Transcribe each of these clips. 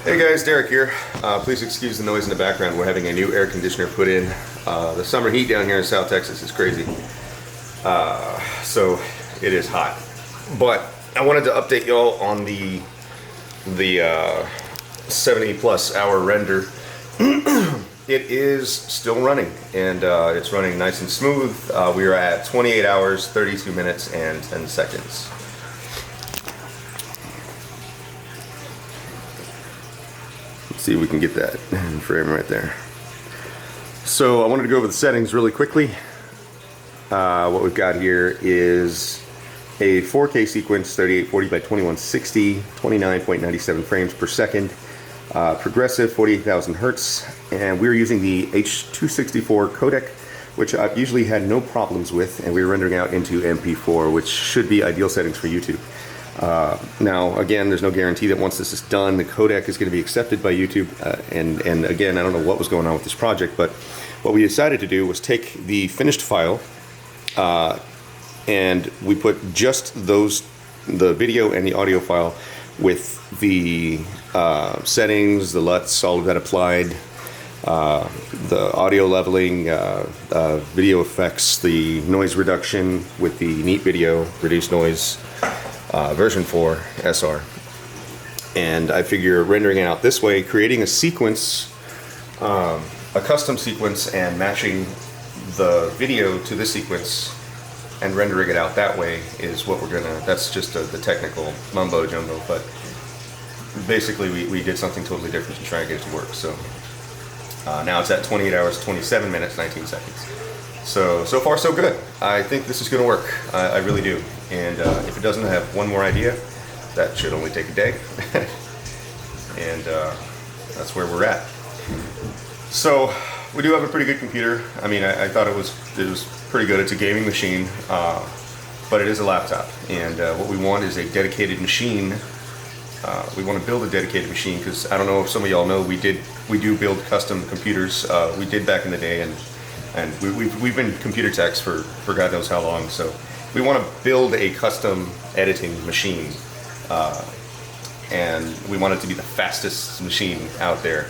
Hey guys, Derek here. Please excuse the noise in the background. We're having a new air conditioner put in. The summer heat down here in South Texas is crazy. So it is hot. But I wanted to update y'all on the 70 plus hour render. It is still running, and it's running nice and smooth. We are at 28 hours, 32 minutes, and 10 seconds. Let's see if we can get that in frame right there. So I wanted to go over the settings really quickly. What we've got here is a 4K sequence, 3840 by 2160, 29.97 frames per second. Progressive 48,000 hertz, and we're using the H.264 codec, which I've usually had no problems with, and we're rendering out into MP4, which should be ideal settings for YouTube. Now, again, there's no guarantee that once this is done, the codec is going to be accepted by YouTube, and again, I don't know what was going on with this project, but what we decided to do was take the finished file, and we put just the video and the audio file with the settings, the LUTs, all of that applied, the audio leveling, video effects, the noise reduction with the Neat Video reduced noise version 4 SR. And I figure rendering it out this way, creating a sequence, a custom sequence, and matching the video to the sequence and rendering it out that way is what we're gonna, that's just the technical mumbo jumbo, but basically we did something totally different to try and get it to work. So now it's at 28 hours, 27 minutes, 19 seconds. So far so good. I think this is gonna work. I really do. And if it doesn't, have one more idea. That should only take a day. And that's where we're at. So we do have a pretty good computer. I mean, I thought it was pretty good. It's a gaming machine, but it is a laptop. And what we want is a dedicated machine. We want to build a dedicated machine because I don't know if some of y'all know, we do build custom computers. We did back in the day, and we've been computer techs for God knows how long. So we want to build a custom editing machine, and we want it to be the fastest machine out there.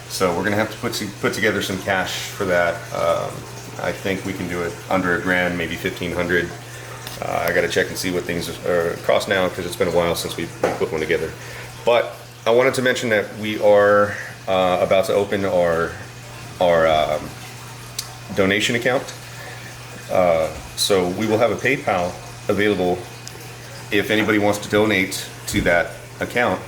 So we're gonna have to put together some cash for that. I think we can do it under $1,000, maybe $1,500. I gotta check and see what things cost now because it's been a while since we put one together. But I wanted to mention that we are about to open our donation account. So we will have a PayPal available if anybody wants to donate to that account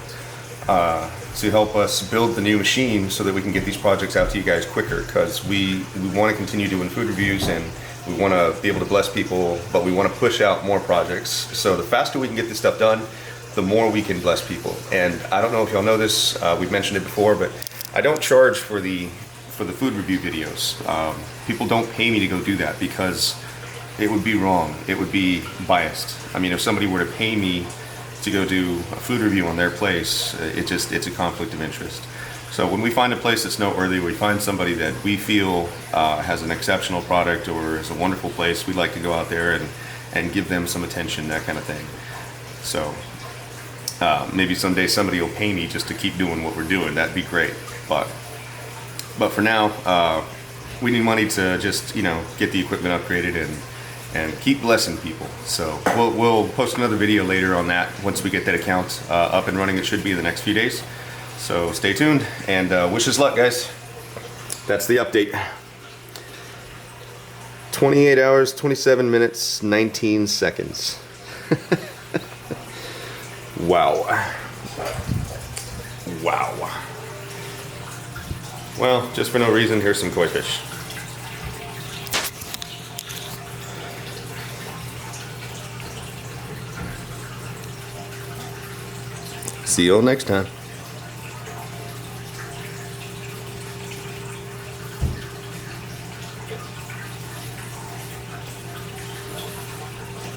to help us build the new machine so that we can get these projects out to you guys quicker, because we want to continue doing food reviews and we want to be able to bless people, but we want to push out more projects. So the faster we can get this stuff done, the more we can bless people. And I don't know if y'all know this, we've mentioned it before, but I don't charge for the food review videos. People don't pay me to go do that because it would be wrong. It would be biased. I mean, if somebody were to pay me to go do a food review on their place, it's a conflict of interest. So when we find a place that's noteworthy, we find somebody that we feel has an exceptional product or is a wonderful place, we'd like to go out there and give them some attention, that kind of thing. So maybe someday somebody will pay me just to keep doing what we're doing. That'd be great. But for now, we need money to just, get the equipment upgraded and keep blessing people. So we'll post another video later on that once we get that account up and running. It should be in the next few days. So stay tuned and wish us luck, guys. That's the update. 28 hours, 27 minutes, 19 seconds. Wow. Wow. Well, just for no reason, here's some koi fish. See you all next time.